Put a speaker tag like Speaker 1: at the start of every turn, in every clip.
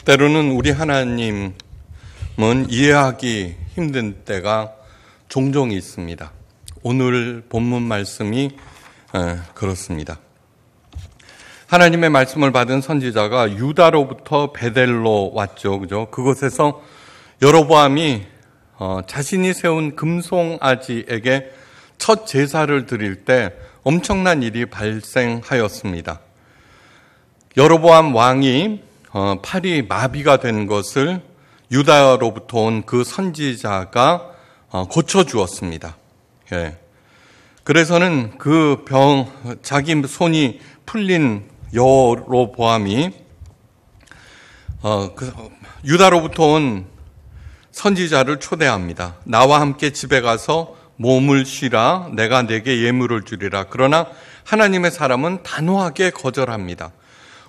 Speaker 1: 때로는 우리 하나님은 이해하기 힘든 때가 종종 있습니다. 오늘 본문 말씀이 그렇습니다. 하나님의 말씀을 받은 선지자가 유다로부터 베델로 왔죠. 그죠? 그곳에서 여로보암이 자신이 세운 금송아지에게 첫 제사를 드릴 때 엄청난 일이 발생하였습니다. 여로보암 왕이 팔이 마비가 된 것을 유다로부터 온 그 선지자가 고쳐주었습니다. 예. 그래서는 자기 손이 풀린 여로보암이 유다로부터 온 선지자를 초대합니다. 나와 함께 집에 가서 몸을 쉬라. 내가 내게 예물을 주리라. 그러나 하나님의 사람은 단호하게 거절합니다.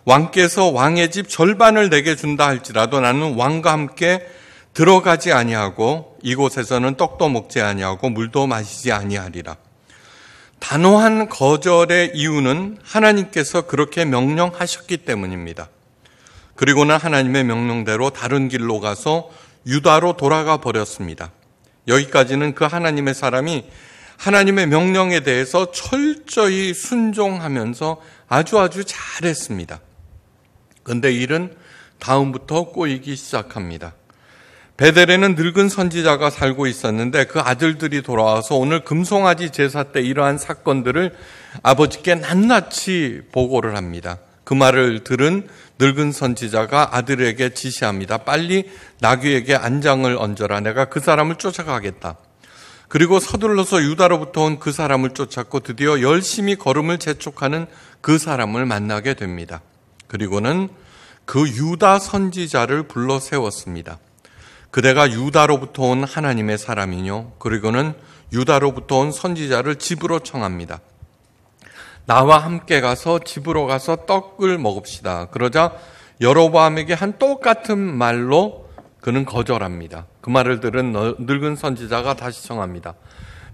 Speaker 1: 왕께서 왕의 집 절반을 내게 준다 할지라도 나는 왕과 함께 들어가지 아니하고 이곳에서는 떡도 먹지 아니하고 물도 마시지 아니하리라. 단호한 거절의 이유는 하나님께서 그렇게 명령하셨기 때문입니다. 그리고는 하나님의 명령대로 다른 길로 가서 유다로 돌아가 버렸습니다. 여기까지는 그 하나님의 사람이 하나님의 명령에 대해서 철저히 순종하면서 아주 잘했습니다. 그런데 일은 다음부터 꼬이기 시작합니다. 베델에는 늙은 선지자가 살고 있었는데 그 아들들이 돌아와서 오늘 금송아지 제사 때 이러한 사건들을 아버지께 낱낱이 보고를 합니다. 그 말을 들은 늙은 선지자가 아들에게 지시합니다. 빨리 나귀에게 안장을 얹어라. 내가 그 사람을 쫓아가겠다. 그리고 서둘러서 유다로부터 온 그 사람을 쫓았고 드디어 열심히 걸음을 재촉하는 그 사람을 만나게 됩니다. 그리고는 그 유다 선지자를 불러 세웠습니다. 그대가 유다로부터 온 하나님의 사람이뇨. 그리고는 유다로부터 온 선지자를 집으로 청합니다. 나와 함께 가서 집으로 가서 떡을 먹읍시다. 그러자 여로보암에게 한 똑같은 말로 그는 거절합니다. 그 말을 들은 늙은 선지자가 다시 청합니다.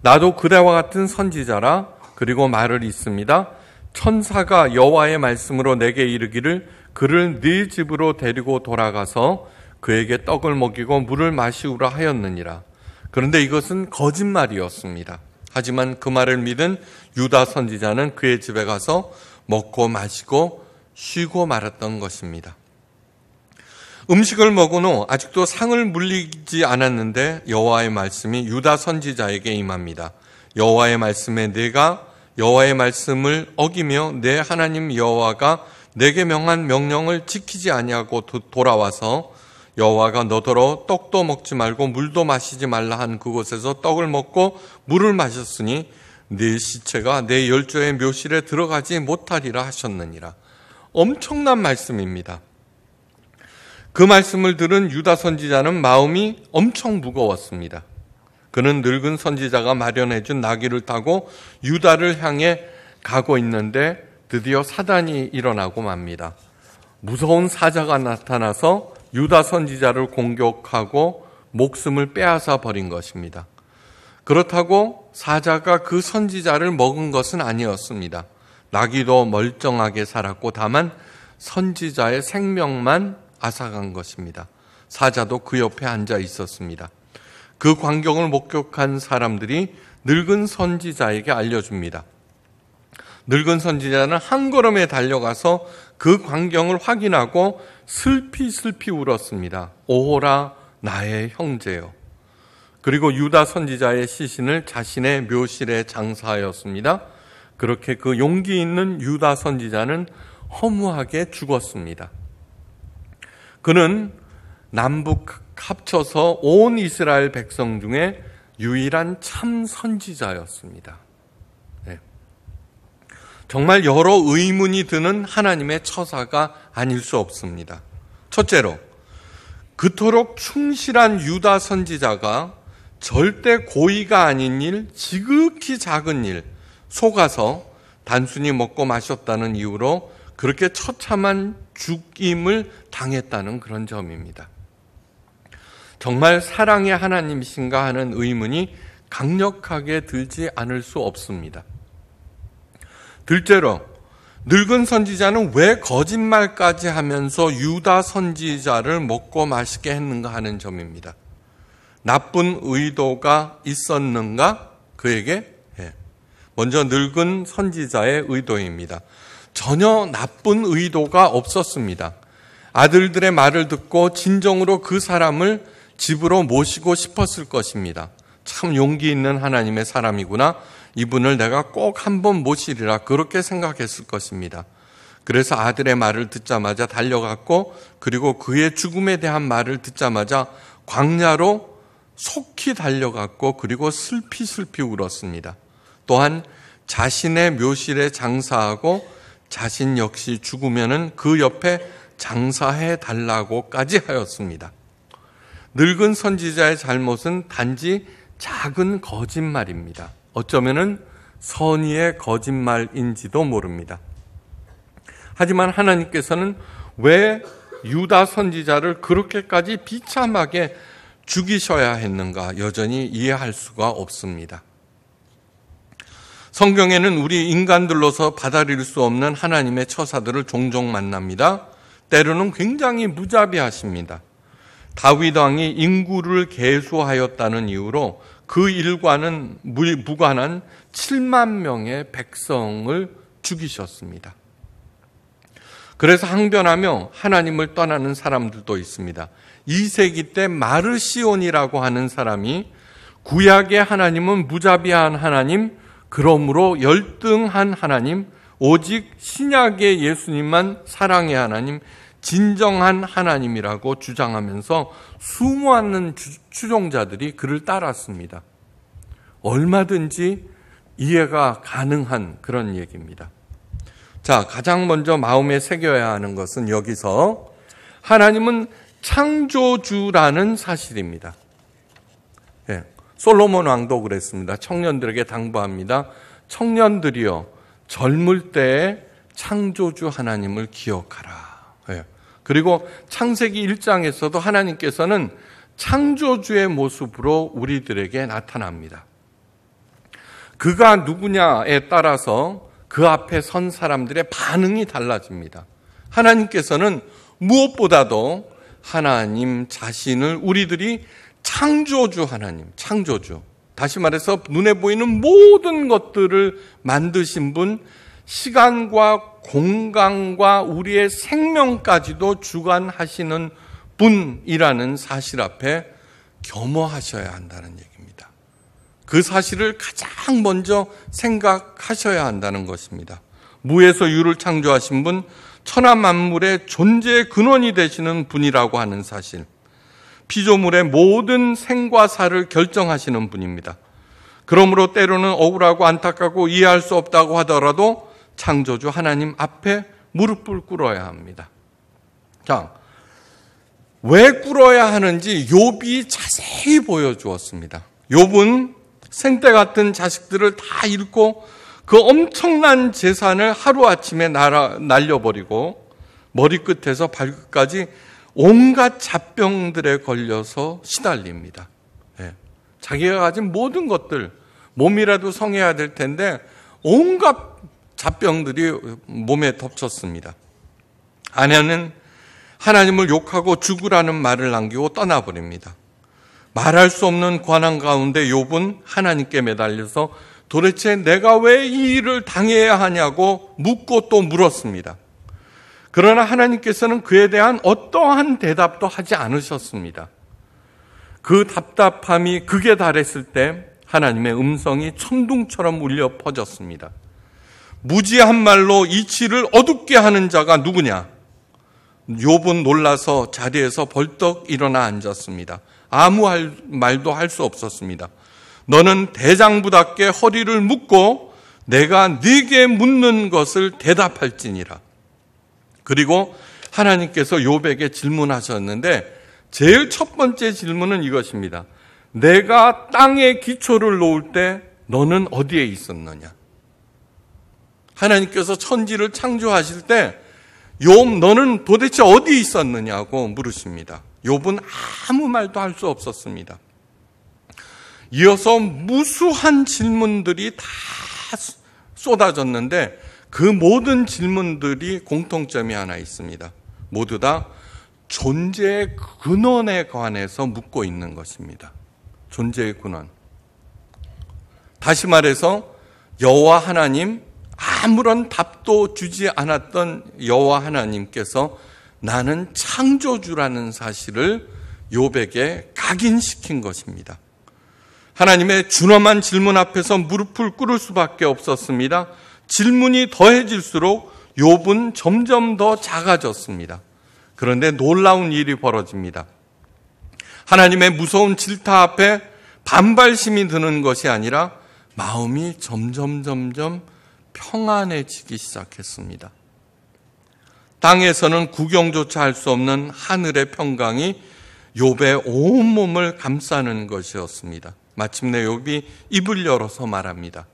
Speaker 1: 나도 그대와 같은 선지자라. 그리고 말을 잇습니다. 천사가 여호와의 말씀으로 내게 이르기를 그를 네 집으로 데리고 돌아가서 그에게 떡을 먹이고 물을 마시우라 하였느니라. 그런데 이것은 거짓말이었습니다. 하지만 그 말을 믿은 유다 선지자는 그의 집에 가서 먹고 마시고 쉬고 말았던 것입니다. 음식을 먹은 후 아직도 상을 물리지 않았는데 여호와의 말씀이 유다 선지자에게 임합니다. 여호와의 말씀에 내가 여호와의 말씀을 어기며 내 하나님 여호와가 내게 명한 명령을 지키지 아니하고 돌아와서 여호와가 너더러 떡도 먹지 말고 물도 마시지 말라 한 그곳에서 떡을 먹고 물을 마셨으니 네 시체가 내 열조의 묘실에 들어가지 못하리라 하셨느니라. 엄청난 말씀입니다. 그 말씀을 들은 유다 선지자는 마음이 엄청 무거웠습니다. 그는 늙은 선지자가 마련해준 나귀를 타고 유다를 향해 가고 있는데 드디어 사단이 일어나고 맙니다. 무서운 사자가 나타나서 유다 선지자를 공격하고 목숨을 빼앗아 버린 것입니다. 그렇다고 사자가 그 선지자를 먹은 것은 아니었습니다. 나귀도 멀쩡하게 살았고 다만 선지자의 생명만 앗아간 것입니다. 사자도 그 옆에 앉아 있었습니다. 그 광경을 목격한 사람들이 늙은 선지자에게 알려줍니다. 늙은 선지자는 한 걸음에 달려가서 그 광경을 확인하고 슬피 울었습니다. 오호라 나의 형제여. 그리고 유다 선지자의 시신을 자신의 묘실에 장사하였습니다. 그렇게 그 용기 있는 유다 선지자는 허무하게 죽었습니다. 그는 남북 합쳐서 온 이스라엘 백성 중에 유일한 참 선지자였습니다. 네. 정말 여러 의문이 드는 하나님의 처사가 아닐 수 없습니다. 첫째로, 그토록 충실한 유다 선지자가 절대 고의가 아닌 일, 지극히 작은 일, 속아서 단순히 먹고 마셨다는 이유로 그렇게 처참한 죽임을 당했다는 그런 점입니다. 정말 사랑의 하나님이신가 하는 의문이 강력하게 들지 않을 수 없습니다. 둘째로, 늙은 선지자는 왜 거짓말까지 하면서 유다 선지자를 먹고 마시게 했는가 하는 점입니다. 나쁜 의도가 있었는가? 그에게? 먼저 늙은 선지자의 의도입니다. 전혀 나쁜 의도가 없었습니다. 아들들의 말을 듣고 진정으로 그 사람을 집으로 모시고 싶었을 것입니다. 참 용기 있는 하나님의 사람이구나. 이분을 내가 꼭 한번 모시리라. 그렇게 생각했을 것입니다. 그래서 아들의 말을 듣자마자 달려갔고, 그리고 그의 죽음에 대한 말을 듣자마자 광야로 속히 달려갔고, 그리고 슬피 울었습니다. 또한 자신의 묘실에 장사하고 자신 역시 죽으면은 그 옆에 장사해 달라고까지 하였습니다. 늙은 선지자의 잘못은 단지 작은 거짓말입니다. 어쩌면은 선의의 거짓말인지도 모릅니다. 하지만 하나님께서는 왜 유다 선지자를 그렇게까지 비참하게 죽이셔야 했는가 여전히 이해할 수가 없습니다. 성경에는 우리 인간들로서 받아들일 수 없는 하나님의 처사들을 종종 만납니다. 때로는 굉장히 무자비하십니다. 다윗 왕이 인구를 계수하였다는 이유로 그 일과는 무관한 7만 명의 백성을 죽이셨습니다. 그래서 항변하며 하나님을 떠나는 사람들도 있습니다. 2세기 때 마르시온이라고 하는 사람이 구약의 하나님은 무자비한 하나님, 그러므로 열등한 하나님, 오직 신약의 예수님만 사랑의 하나님, 진정한 하나님이라고 주장하면서 수많은 추종자들이 그를 따랐습니다. 얼마든지 이해가 가능한 그런 얘기입니다. 자, 가장 먼저 마음에 새겨야 하는 것은 여기서 하나님은 창조주라는 사실입니다. 솔로몬 왕도 그랬습니다. 청년들에게 당부합니다. 청년들이여 젊을 때에 창조주 하나님을 기억하라. 그리고 창세기 1장에서도 하나님께서는 창조주의 모습으로 우리들에게 나타납니다. 그가 누구냐에 따라서 그 앞에 선 사람들의 반응이 달라집니다. 하나님께서는 무엇보다도 하나님 자신을 우리들이 창조주 하나님, 창조주. 다시 말해서 눈에 보이는 모든 것들을 만드신 분, 시간과 공간과 우리의 생명까지도 주관하시는 분이라는 사실 앞에 겸허하셔야 한다는 얘기입니다. 그 사실을 가장 먼저 생각하셔야 한다는 것입니다. 무에서 유를 창조하신 분, 천하 만물의 존재의 근원이 되시는 분이라고 하는 사실, 피조물의 모든 생과 사를 결정하시는 분입니다. 그러므로 때로는 억울하고 안타깝고 이해할 수 없다고 하더라도 창조주 하나님 앞에 무릎을 꿇어야 합니다. 자, 왜 꿇어야 하는지 욥이 자세히 보여주었습니다. 욥은 생떼 같은 자식들을 다 잃고 그 엄청난 재산을 하루아침에 날려버리고 머리끝에서 발끝까지 온갖 잡병들에 걸려서 시달립니다. 자기가 가진 모든 것들, 몸이라도 성해야 될 텐데 온갖 잡병들이 몸에 덮쳤습니다. 아내는 하나님을 욕하고 죽으라는 말을 남기고 떠나버립니다. 말할 수 없는 고난 가운데 욥은 하나님께 매달려서 도대체 내가 왜 이 일을 당해야 하냐고 묻고 또 물었습니다. 그러나 하나님께서는 그에 대한 어떠한 대답도 하지 않으셨습니다. 그 답답함이 극에 달했을 때 하나님의 음성이 천둥처럼 울려 퍼졌습니다. 무지한 말로 이치를 어둡게 하는 자가 누구냐? 욥은 놀라서 자리에서 벌떡 일어나 앉았습니다. 아무 말도 할 수 없었습니다. 너는 대장부답게 허리를 묶고 내가 네게 묻는 것을 대답할지니라. 그리고 하나님께서 욥에게 질문하셨는데 제일 첫 번째 질문은 이것입니다. 내가 땅에 기초를 놓을 때 너는 어디에 있었느냐? 하나님께서 천지를 창조하실 때 욥 너는 도대체 어디 있었느냐고 물으십니다. 욥은 아무 말도 할 수 없었습니다. 이어서 무수한 질문들이 다 쏟아졌는데 그 모든 질문들이 공통점이 하나 있습니다. 모두 다 존재의 근원에 관해서 묻고 있는 것입니다. 존재의 근원. 다시 말해서 여호와 하나님, 아무런 답도 주지 않았던 여호와 하나님께서 나는 창조주라는 사실을 욥에게 각인시킨 것입니다. 하나님의 준엄한 질문 앞에서 무릎을 꿇을 수밖에 없었습니다. 질문이 더해질수록 욥은 점점 더 작아졌습니다. 그런데 놀라운 일이 벌어집니다. 하나님의 무서운 질타 앞에 반발심이 드는 것이 아니라 마음이 점점 평안해지기 시작했습니다. 땅에서는 구경조차 할 수 없는 하늘의 평강이 욥의 온몸을 감싸는 것이었습니다. 마침내 욥이 입을 열어서 말합니다.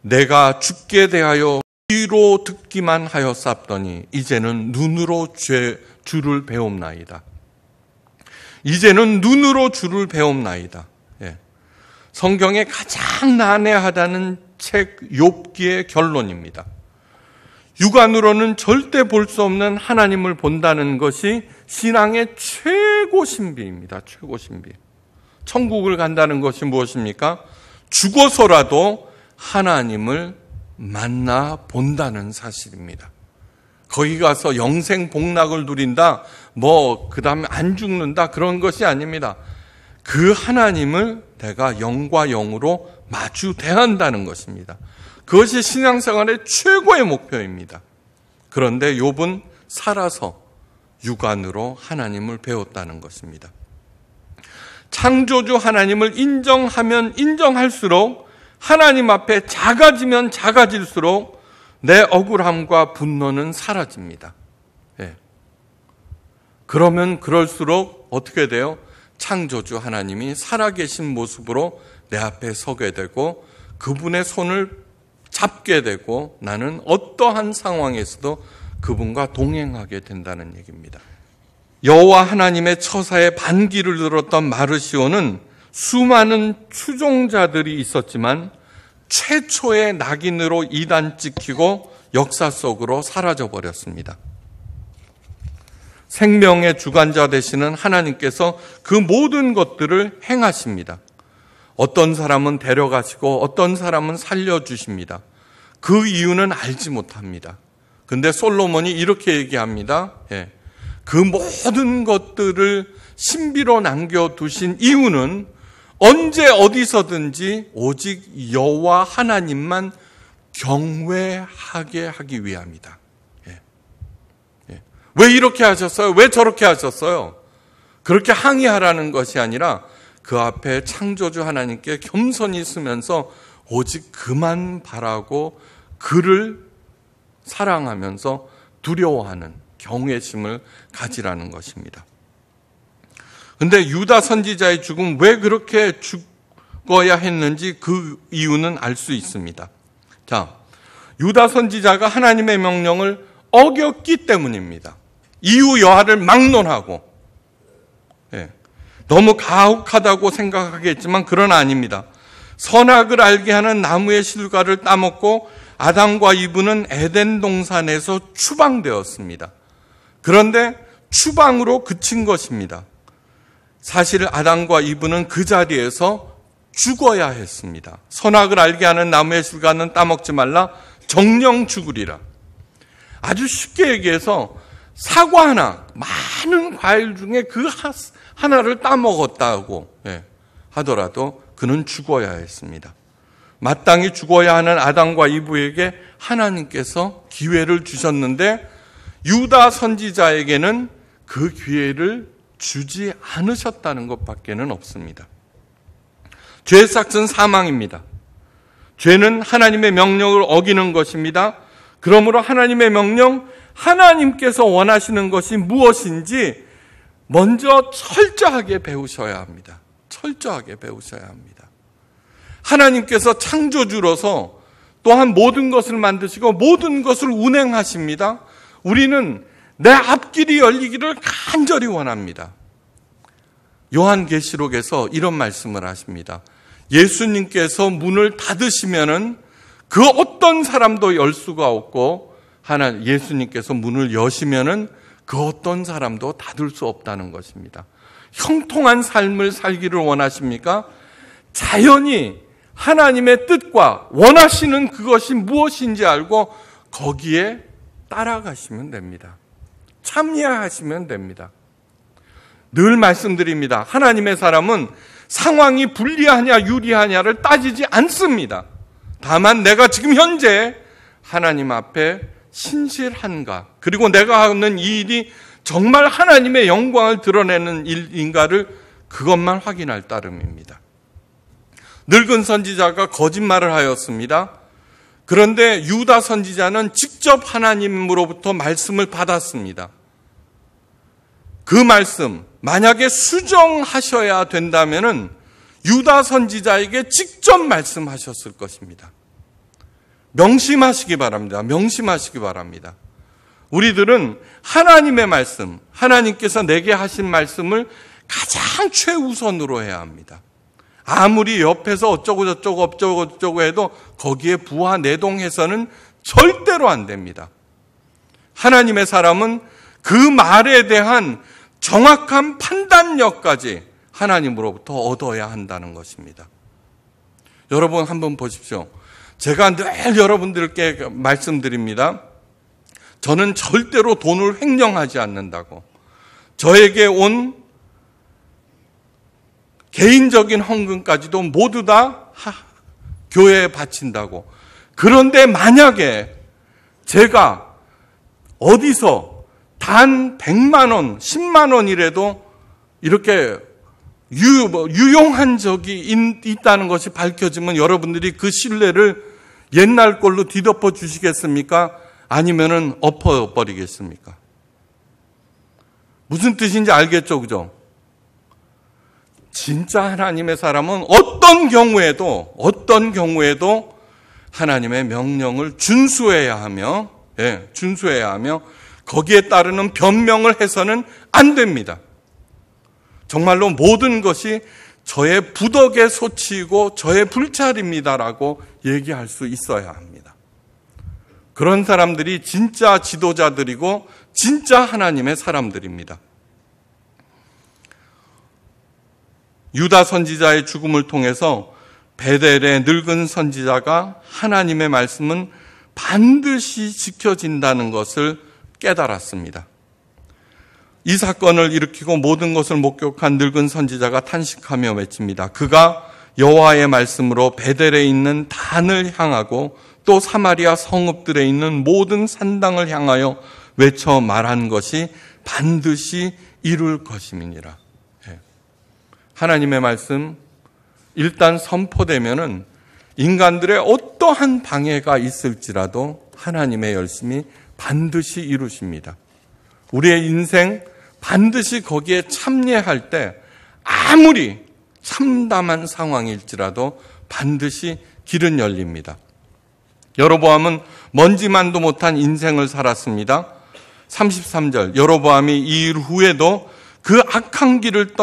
Speaker 1: 내가 죽게 대하여 귀로 듣기만 하였사옵더니 이제는 눈으로 주를 배움나이다. 이제는 눈으로 주를 배움나이다. 예. 성경에 가장 난해하다는 책 욥기의 결론입니다. 육안으로는 절대 볼 수 없는 하나님을 본다는 것이 신앙의 최고 신비입니다. 최고 신비. 천국을 간다는 것이 무엇입니까? 죽어서라도 하나님을 만나 본다는 사실입니다. 거기 가서 영생 복락을 누린다, 그 다음에 안 죽는다, 그런 것이 아닙니다. 그 하나님을 내가 영과 영으로 마주 대한다는 것입니다. 그것이 신앙생활의 최고의 목표입니다. 그런데 욥은 살아서 육안으로 하나님을 배웠다는 것입니다. 창조주 하나님을 인정하면 인정할수록, 하나님 앞에 작아지면 작아질수록 내 억울함과 분노는 사라집니다. 예. 그러면 그럴수록 어떻게 돼요? 창조주 하나님이 살아계신 모습으로 내 앞에 서게 되고 그분의 손을 잡게 되고 나는 어떠한 상황에서도 그분과 동행하게 된다는 얘기입니다. 여호와 하나님의 처사에 반기를 들었던 마르시오는 수많은 추종자들이 있었지만 최초의 낙인으로 이단 찍히고 역사 속으로 사라져 버렸습니다. 생명의 주관자 되시는 하나님께서 그 모든 것들을 행하십니다. 어떤 사람은 데려가시고 어떤 사람은 살려주십니다. 그 이유는 알지 못합니다. 근데 솔로몬이 이렇게 얘기합니다. 예. 그 모든 것들을 신비로 남겨두신 이유는 언제 어디서든지 오직 여호와 하나님만 경외하게 하기 위함이다. 예. 예. 왜 이렇게 하셨어요? 왜 저렇게 하셨어요? 그렇게 항의하라는 것이 아니라 그 앞에 창조주 하나님께 겸손히 서면서 오직 그만 바라고 그를 사랑하면서 두려워하는 경외심을 가지라는 것입니다. 근데 유다 선지자의 죽음, 왜 그렇게 죽어야 했는지 그 이유는 알 수 있습니다. 자, 유다 선지자가 하나님의 명령을 어겼기 때문입니다. 이유 여하를 막론하고, 예, 너무 가혹하다고 생각하겠지만 그러나 아닙니다. 선악을 알게 하는 나무의 실과를 따먹고 아담과 이브는 에덴 동산에서 추방되었습니다. 그런데 추방으로 그친 것입니다. 사실 아담과 이브는 그 자리에서 죽어야 했습니다. 선악을 알게 하는 나무의 실과는 따먹지 말라, 정령 죽으리라. 아주 쉽게 얘기해서 사과 하나, 많은 과일 중에 그 하나를 따먹었다고 하더라도 그는 죽어야 했습니다. 마땅히 죽어야 하는 아담과 이브에게 하나님께서 기회를 주셨는데 유다 선지자에게는 그 기회를 주지 않으셨다는 것밖에는 없습니다. 죄의 삭은 사망입니다. 죄는 하나님의 명령을 어기는 것입니다. 그러므로 하나님의 명령, 하나님께서 원하시는 것이 무엇인지 먼저 철저하게 배우셔야 합니다. 철저하게 배우셔야 합니다. 하나님께서 창조주로서 또한 모든 것을 만드시고 모든 것을 운행하십니다. 우리는 내 앞길이 열리기를 간절히 원합니다. 요한계시록에서 이런 말씀을 하십니다. 예수님께서 문을 닫으시면은 그 어떤 사람도 열 수가 없고 예수님께서 문을 여시면은 그 어떤 사람도 닫을 수 없다는 것입니다. 형통한 삶을 살기를 원하십니까? 자연히 하나님의 뜻과 원하시는 그것이 무엇인지 알고 거기에 따라가시면 됩니다. 참여하시면 됩니다. 늘 말씀드립니다. 하나님의 사람은 상황이 불리하냐 유리하냐를 따지지 않습니다. 다만 내가 지금 현재 하나님 앞에 신실한가, 그리고 내가 하는 이 일이 정말 하나님의 영광을 드러내는 일인가를 그것만 확인할 따름입니다. 늙은 선지자가 거짓말을 하였습니다. 그런데 유다 선지자는 직접 하나님으로부터 말씀을 받았습니다. 그 말씀, 만약에 수정하셔야 된다면은 유다 선지자에게 직접 말씀하셨을 것입니다. 명심하시기 바랍니다. 명심하시기 바랍니다. 우리들은 하나님의 말씀, 하나님께서 내게 하신 말씀을 가장 최우선으로 해야 합니다. 아무리 옆에서 어쩌고 해도 거기에 부하 내동해서는 절대로 안 됩니다. 하나님의 사람은 그 말에 대한 정확한 판단력까지 하나님으로부터 얻어야 한다는 것입니다. 여러분 한번 보십시오. 제가 늘 여러분들께 말씀드립니다. 저는 절대로 돈을 횡령하지 않는다고. 저에게 온 개인적인 헌금까지도 모두 다 교회에 바친다고. 그런데 만약에 제가 어디서 단 100만 원, 10만 원이라도 이렇게 유용한 적이 있다는 것이 밝혀지면 여러분들이 그 신뢰를 옛날 걸로 뒤덮어 주시겠습니까? 아니면은 엎어버리겠습니까? 무슨 뜻인지 알겠죠, 그죠? 진짜 하나님의 사람은 어떤 경우에도 하나님의 명령을 준수해야 하며 거기에 따르는 변명을 해서는 안 됩니다. 정말로 모든 것이 저의 부덕의 소치이고 저의 불찰입니다라고 얘기할 수 있어야 합니다. 그런 사람들이 진짜 지도자들이고 진짜 하나님의 사람들입니다. 유다 선지자의 죽음을 통해서 베델의 늙은 선지자가 하나님의 말씀은 반드시 지켜진다는 것을 깨달았습니다. 이 사건을 일으키고 모든 것을 목격한 늙은 선지자가 탄식하며 외칩니다. 그가 여호와의 말씀으로 베델에 있는 단을 향하고 또 사마리아 성읍들에 있는 모든 산당을 향하여 외쳐 말한 것이 반드시 이룰 것임이니라. 하나님의 말씀 일단 선포되면은 인간들의 어떠한 방해가 있을지라도 하나님의 열심이 반드시 이루십니다. 우리의 인생 반드시 거기에 참여할 때 아무리 참담한 상황일지라도 반드시 길은 열립니다. 여로보암은 먼지만도 못한 인생을 살았습니다. 33절, 여로보암이 이 일 후에도 그 악한 길을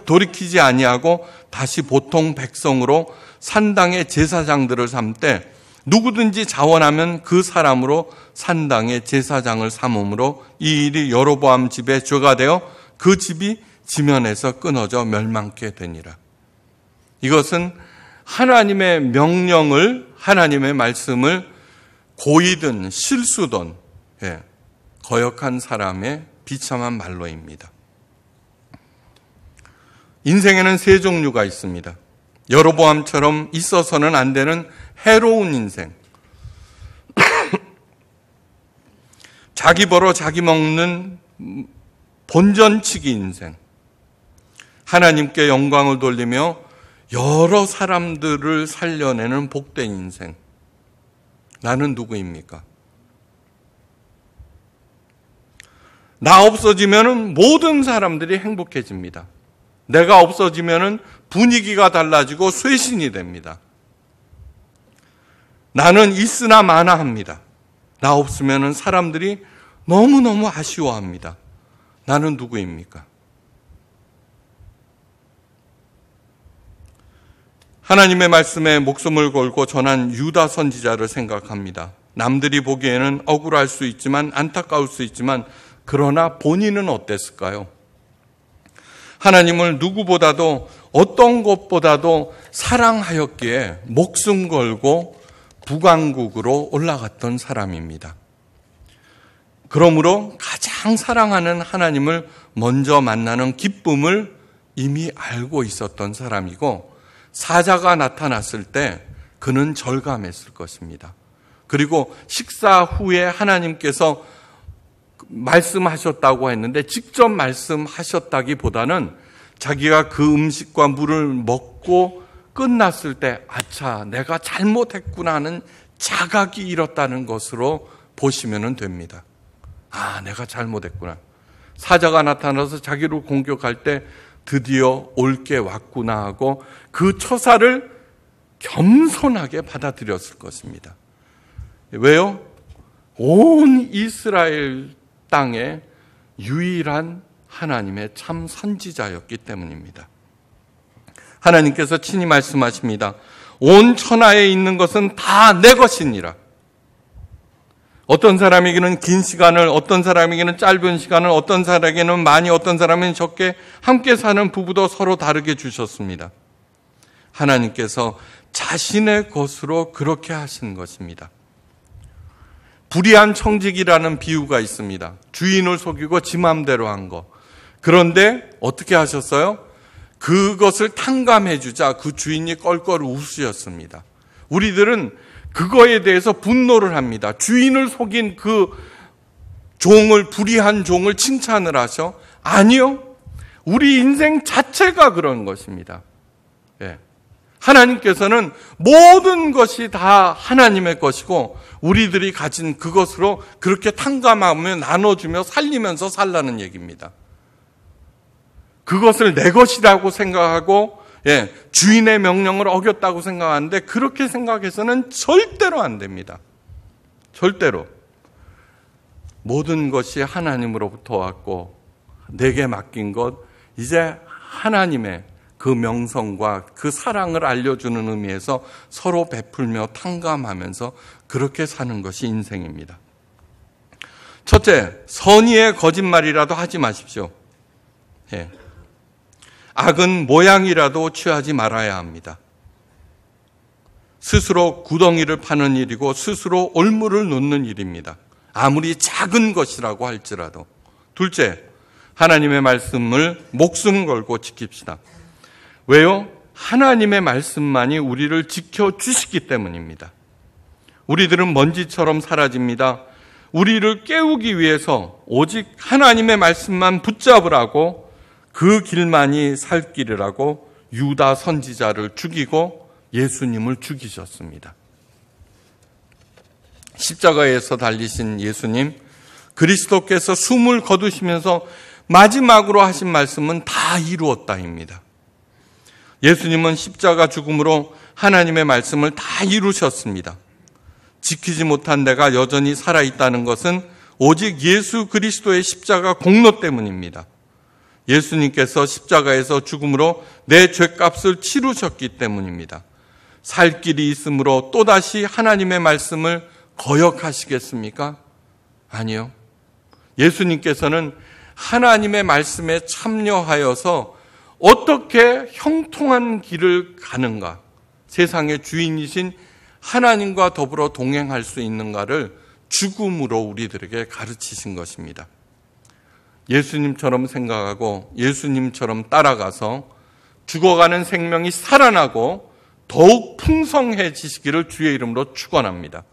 Speaker 1: 돌이키지 아니하고 다시 보통 백성으로 산당의 제사장들을 삼되 누구든지 자원하면 그 사람으로 산당의 제사장을 삼음으로 이 일이 여로보암 집에 죄가 되어 그 집이 지면에서 끊어져 멸망케 되니라. 이것은 하나님의 명령을, 하나님의 말씀을 고의든 실수든 거역한 사람의 비참한 말로입니다. 인생에는 세 종류가 있습니다. 여로보암처럼 있어서는 안 되는 해로운 인생, 자기 벌어 자기 먹는 본전치기 인생, 하나님께 영광을 돌리며 여러 사람들을 살려내는 복된 인생. 나는 누구입니까? 나 없어지면은 모든 사람들이 행복해집니다. 내가 없어지면은 분위기가 달라지고 쇄신이 됩니다. 나는 있으나 마나합니다. 나 없으면은 사람들이 너무너무 아쉬워합니다. 나는 누구입니까? 하나님의 말씀에 목숨을 걸고 전한 유다 선지자를 생각합니다. 남들이 보기에는 억울할 수 있지만, 안타까울 수 있지만, 그러나 본인은 어땠을까요? 하나님을 누구보다도, 어떤 것보다도 사랑하였기에 목숨 걸고 북왕국으로 올라갔던 사람입니다. 그러므로 가장 사랑하는 하나님을 먼저 만나는 기쁨을 이미 알고 있었던 사람이고, 사자가 나타났을 때 그는 절감했을 것입니다. 그리고 식사 후에 하나님께서 말씀하셨다고 했는데, 직접 말씀하셨다기보다는 자기가 그 음식과 물을 먹고 끝났을 때 아차, 내가 잘못했구나 하는 자각이 일었다는 것으로 보시면 됩니다. 아, 내가 잘못했구나. 사자가 나타나서 자기를 공격할 때 드디어 올 게 왔구나 하고 그 처사를 겸손하게 받아들였을 것입니다. 왜요? 온 이스라엘 땅에 유일한 하나님의 참 선지자였기 때문입니다. 하나님께서 친히 말씀하십니다. 온 천하에 있는 것은 다 내 것이니라. 어떤 사람에게는 긴 시간을, 어떤 사람에게는 짧은 시간을, 어떤 사람에게는 많이, 어떤 사람은 적게 함께 사는 부부도 서로 다르게 주셨습니다. 하나님께서 자신의 것으로 그렇게 하신 것입니다. 불의한 청직이라는 비유가 있습니다. 주인을 속이고 지 맘대로 한 거. 그런데 어떻게 하셨어요? 그것을 탕감해 주자 그 주인이 껄껄 웃으셨습니다. 우리들은 그거에 대해서 분노를 합니다. 주인을 속인 그 종을, 불의한 종을 칭찬을 하셔? 아니요. 우리 인생 자체가 그런 것입니다. 예. 하나님께서는 모든 것이 다 하나님의 것이고 우리들이 가진 그것으로 그렇게 탕감하며 나눠주며 살리면서 살라는 얘기입니다. 그것을 내 것이라고 생각하고 주인의 명령을 어겼다고 생각하는데 그렇게 생각해서는 절대로 안 됩니다. 절대로. 모든 것이 하나님으로부터 왔고 내게 맡긴 것, 이제 하나님의 그 명성과 그 사랑을 알려주는 의미에서 서로 베풀며 탕감하면서 그렇게 사는 것이 인생입니다. 첫째, 선의의 거짓말이라도 하지 마십시오. 악은 모양이라도 취하지 말아야 합니다. 스스로 구덩이를 파는 일이고 스스로 올무를 놓는 일입니다. 아무리 작은 것이라고 할지라도. 둘째, 하나님의 말씀을 목숨 걸고 지킵시다. 왜요? 하나님의 말씀만이 우리를 지켜주시기 때문입니다. 우리들은 먼지처럼 사라집니다. 우리를 깨우기 위해서 오직 하나님의 말씀만 붙잡으라고, 그 길만이 살 길이라고 유다 선지자를 죽이고 예수님을 죽이셨습니다. 십자가에서 달리신 예수님, 그리스도께서 숨을 거두시면서 마지막으로 하신 말씀은 다 이루었다입니다. 예수님은 십자가 죽음으로 하나님의 말씀을 다 이루셨습니다. 지키지 못한 내가 여전히 살아있다는 것은 오직 예수 그리스도의 십자가 공로 때문입니다. 예수님께서 십자가에서 죽음으로 내 죄값을 치르셨기 때문입니다. 살 길이 있으므로 또다시 하나님의 말씀을 거역하시겠습니까? 아니요. 예수님께서는 하나님의 말씀에 참여하여서 어떻게 형통한 길을 가는가, 세상의 주인이신 하나님과 더불어 동행할 수 있는가를 죽음으로 우리들에게 가르치신 것입니다. 예수님처럼 생각하고 예수님처럼 따라가서 죽어가는 생명이 살아나고 더욱 풍성해지시기를 주의 이름으로 축원합니다.